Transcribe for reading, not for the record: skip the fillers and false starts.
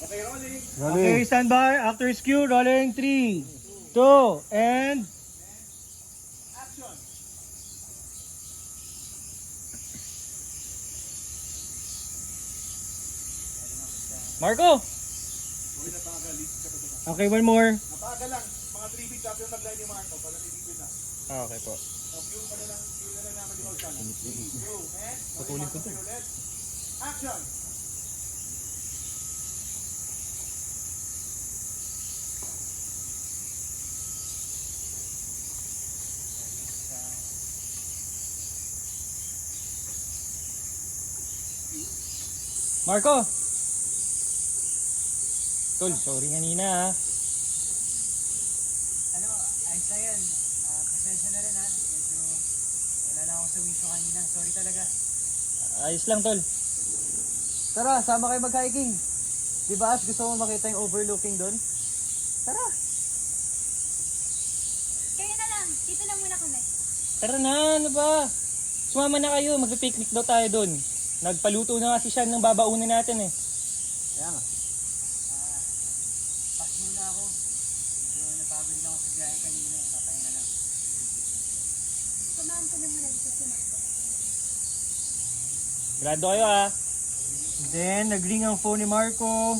Okay, stand by. Actors cue. Rolling 3, 2, and... Marco! Okay, one more. Napaga lang. Mga 3 feet after mag-line ni Marco. Para may video na. Okay po. So, view pa na lang naman yung Olsan. 3, 2, and... Patuloy ko to. Action! Marco! Tol, sorry kanina ha. Ano, ayos lang yan. Pasensya na rin ha. Medyo wala lang ako sa wisyo kanina. Sorry talaga. Ayos lang tol. Tara, sama kayo mag-hiking. Di ba Ash, gusto mo makita yung overlooking doon? Tara. Kayo na lang. Dito lang muna kami. Tara na, ano ba? Sumama na kayo, magpipiknik daw tayo doon. Nagpaluto na kasi siya ng babaunan natin eh. Kaya nga. Pass muna ako. Medyo napagod lang ako sa biyahe kanina. Papahinga lang. Samahan ko na muna dito si Marco. Grado kayo ah. Then, nagring ang phone ni Marco.